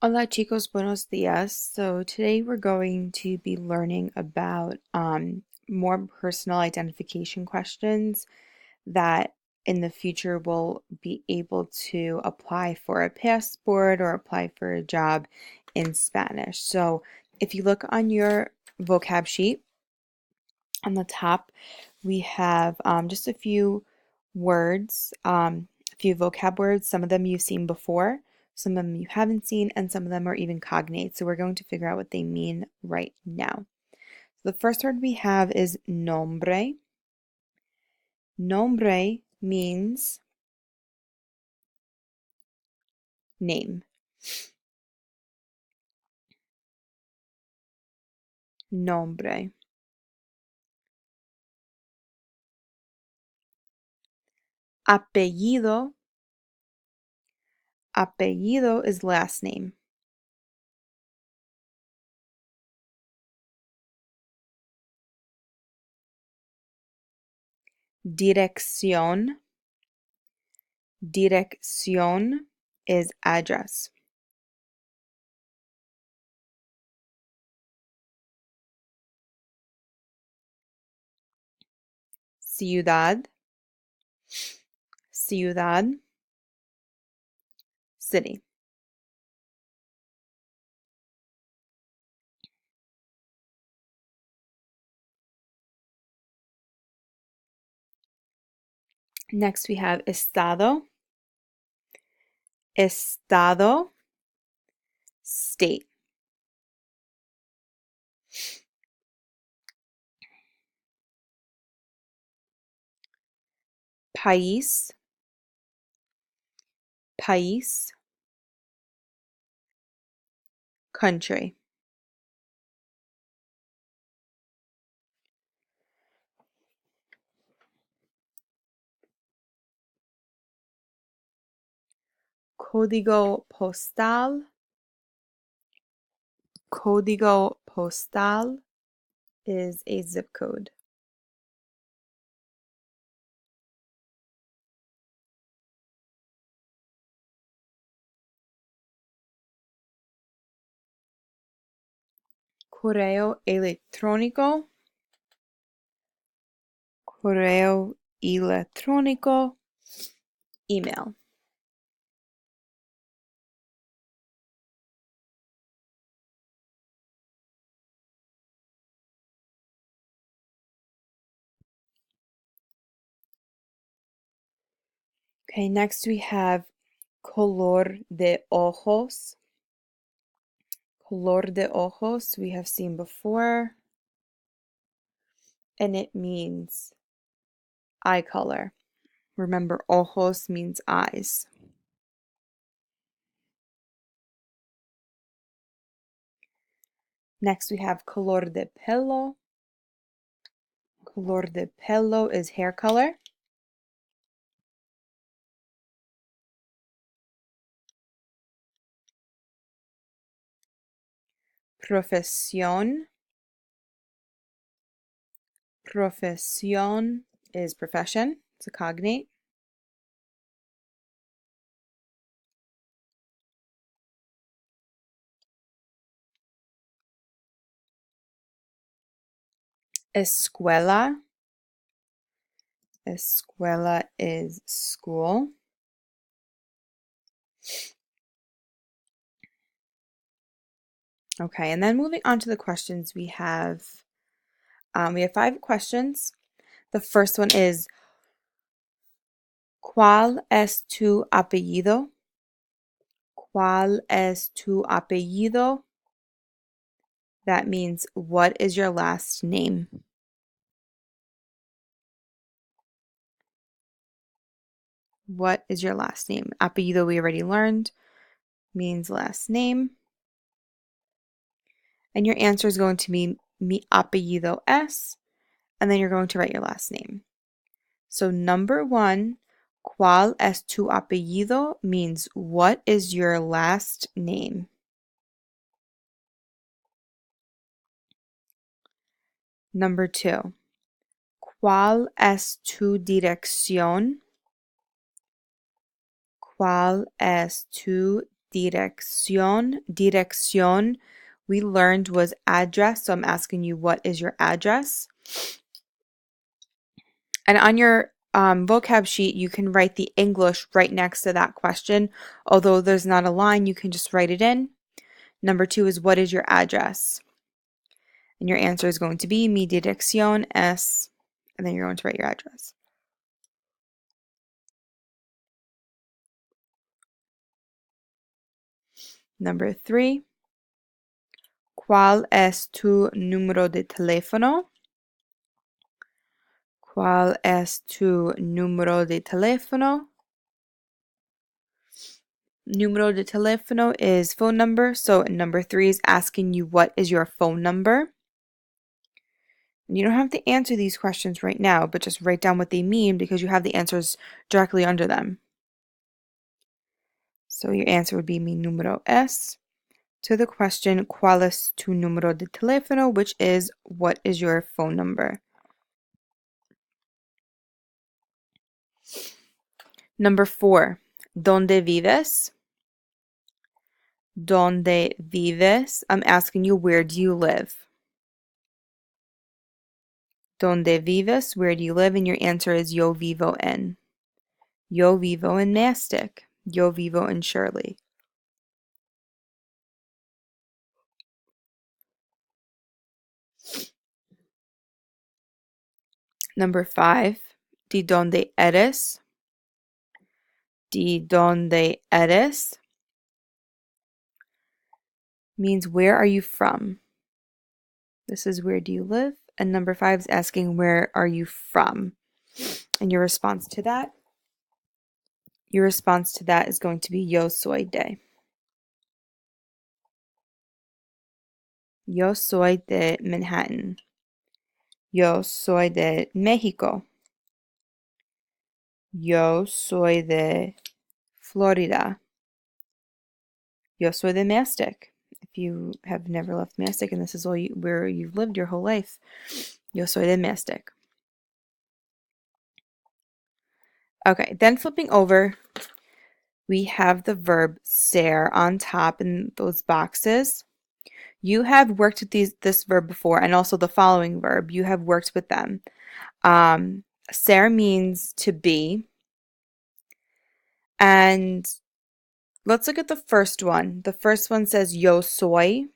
Hola chicos, buenos dias. So today we're going to be learning about more personal identification questions that in the future will be able to apply for a passport or apply for a job in Spanish. So if you look on your vocab sheet on the top, we have just a few words, a few vocab words. Some of them you've seen before, some of them you haven't seen, and some of them are even cognate. So we're going to figure out what they mean right now. The first word we have is nombre. Nombre means name. Nombre. Apellido. Apellido is last name. Dirección. Dirección is address. Ciudad. Ciudad. City. Next we have estado. Estado, state. País. País. Country. Código postal. Código postal is a zip code. Correo electrónico. Correo electrónico. Email. Okay, next we have color de ojos. Color de ojos we have seen before, and it means eye color. Remember, ojos means eyes. Next we have color de pelo. Color de pelo is hair color. Profesión. Profesión is profession. It's a cognate. Escuela. Escuela is school. Okay, and then moving on to the questions, we have 5 questions. The first one is, ¿Cuál es tu apellido? ¿Cuál es tu apellido? That means, what is your last name? What is your last name? Apellido we already learned means last name. And your answer is going to be mi apellido es, and then you're going to write your last name. So number 1, ¿Cuál es tu apellido? Means, what is your last name? Number 2, ¿Cuál es tu dirección? ¿Cuál es tu dirección. Dirección, we learned was address, so I'm asking you, what is your address? And on your vocab sheet, you can write the English right next to that question. Although there's not a line, you can just write it in. Number 2 is, what is your address? And your answer is going to be mi dirección es, and then you're going to write your address. Number 3, ¿cuál es tu número de teléfono? ¿Cuál es tu número de teléfono? Número de teléfono is phone number, so number 3 is asking you, what is your phone number? And you don't have to answer these questions right now, but just write down what they mean because you have the answers directly under them. So your answer would be mi número es. To the question, ¿cuál es tu número de teléfono? Which is, what is your phone number? Number 4, ¿dónde vives? ¿Dónde vives? I'm asking you, where do you live? ¿Dónde vives? Where do you live? And your answer is, yo vivo en. Yo vivo en Mastic. Yo vivo en Shirley. Number 5, ¿de dónde eres? ¿De dónde eres? Means, where are you from? This is, where do you live? And number 5 is asking, where are you from? And your response to that? Your response to that is going to be, yo soy de. Yo soy de Manhattan. Yo soy de México. Yo soy de Florida. Yo soy de Mastic. If you have never left Mastic and this is where you've lived your whole life, yo soy de Mastic. Okay, then flipping over, we have the verb ser on top in those boxes. You have worked with this verb before, and also the following verb. You have worked with them. Ser means to be. And let's look at the first one. The first one says yo soy.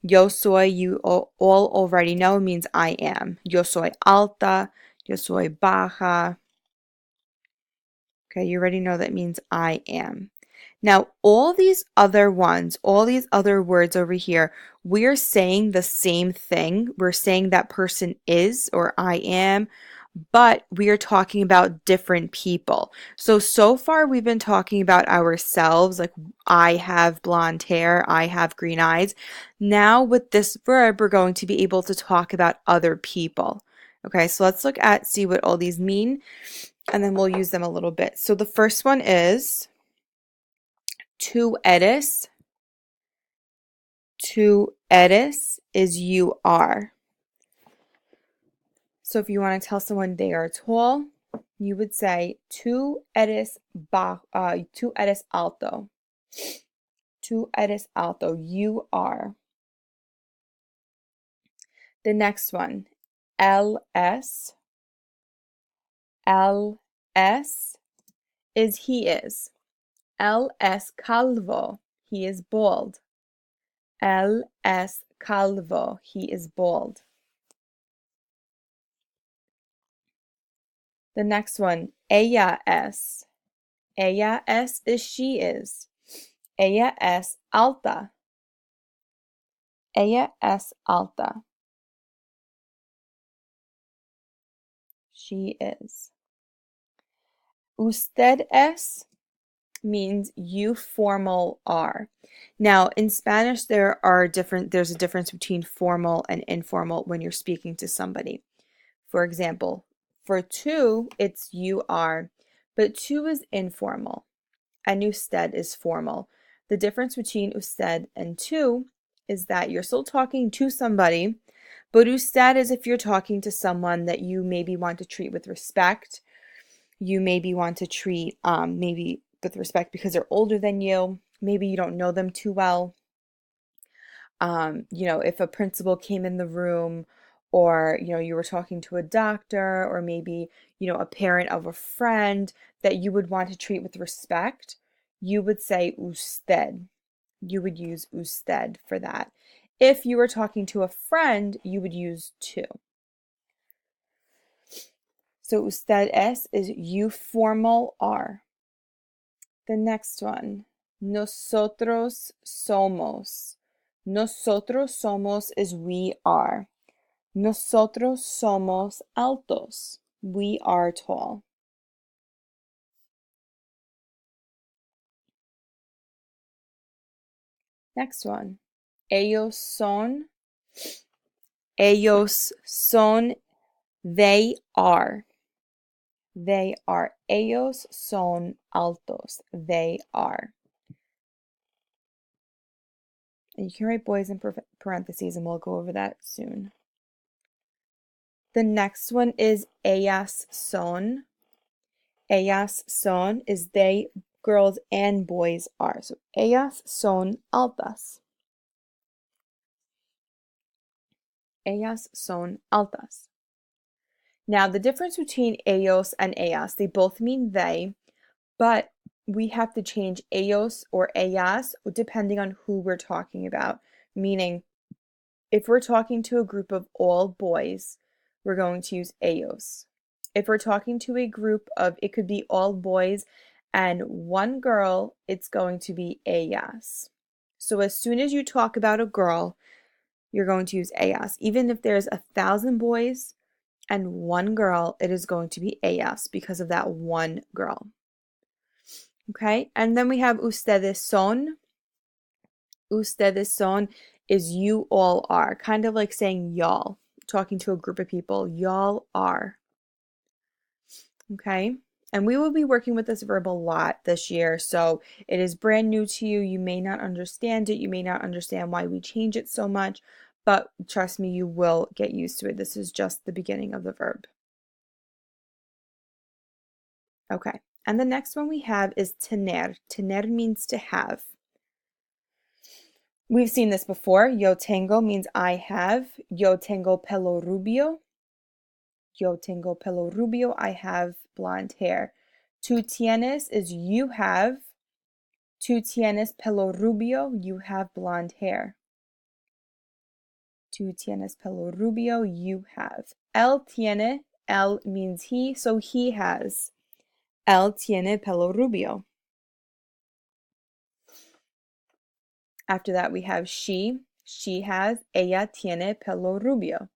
Yo soy, you all already know, means I am. Yo soy alta. Yo soy baja. Okay, you already know that means I am. Now, all these other ones, all these other words over here, we're saying the same thing. We're saying that person is, or I am, but we are talking about different people. So far we've been talking about ourselves, like I have blonde hair, I have green eyes. Now with this verb, we're going to be able to talk about other people. Okay, so let's look at, see what all these mean, and then we'll use them a little bit. So the first one is tú eres. Tú eres is you are. So if you want to tell someone they are tall, you would say tú eres alto. Tú eres alto. You are. The next one, LS. LS is he is. LS calvo. He is bald. LS calvo. He is bald. The next one, ella es. Ella es is she is. Ella es alta. Ella es alta. She is. Usted es means you formal are. Now, in Spanish, there's a difference between formal and informal when you're speaking to somebody. For example, for tú, it's you are, but tú is informal and usted is formal. The difference between usted and tú is that you're still talking to somebody, but usted is if you're talking to someone that you maybe want to treat with respect. You maybe want to treat maybe with respect because they're older than you. maybe you don't know them too well. If a principal came in the room, or you were talking to a doctor, or maybe a parent of a friend that you would want to treat with respect, you would say usted. You would use usted for that. If you were talking to a friend, you would use tú. So usted es is you formal are. The next one, nosotros somos. Nosotros somos is we are. Nosotros somos altos. We are tall. Next one. Ellos son. Ellos son. They are. They are. Ellos son altos. They are. And you can write boys in parentheses, and we'll go over that soon. The next one is ellas son. Ellas son is they, girls and boys are. So ellas son altas. Ellas son altas. Now, the difference between ellos and ellas, they both mean they, but we have to change ellos or ellas depending on who we're talking about. Meaning, if we're talking to a group of all boys, we're going to use ellos. If we're talking to a group of, it could be all boys and one girl, it's going to be ellas. So as soon as you talk about a girl, you're going to use ellas. Even if there's 1,000 boys and one girl, it is going to be ellas because of that one girl. Okay, and then we have ustedes son. Ustedes son is you all are, kind of like saying y'all, talking to a group of people. Y'all are. Okay, and we will be working with this verb a lot this year, so it is brand new to you. You may not understand it. You may not understand why we change it so much, but trust me, you will get used to it. This is just the beginning of the verb. Okay, and the next one we have is tener. Tener means to have. We've seen this before. Yo tengo means I have. Yo tengo pelo rubio. Yo tengo pelo rubio. I have blonde hair. Tú tienes is you have. Tú tienes pelo rubio. You have blonde hair. Tú tienes pelo rubio. You have. Él tiene. Él means he, so he has. Él tiene pelo rubio. After that, we have she. She has. Ella tiene pelo rubio.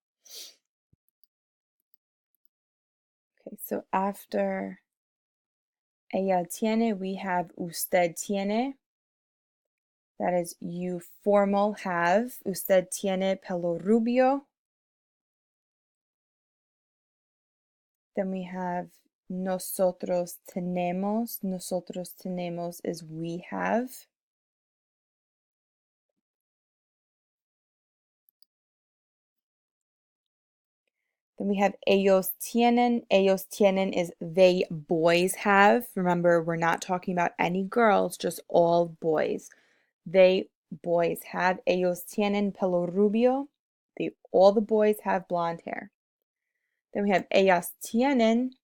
Okay, so after ella tiene, we have usted tiene. That is you formal have. Usted tiene pelo rubio. Then we have nosotros tenemos. Nosotros tenemos is we have. Then we have ellos tienen. Ellos tienen is they boys have. Remember, we're not talking about any girls, just all boys. They boys have. Ellos tienen pelo rubio. All the boys have blonde hair. Then we have ellas tienen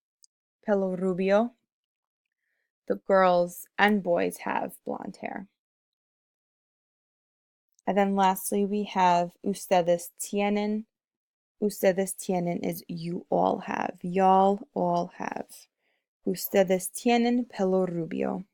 pelo rubio. The girls and boys have blonde hair. And then lastly, we have ustedes tienen. Ustedes tienen is you all have. Y'all all have. Ustedes tienen pelo rubio.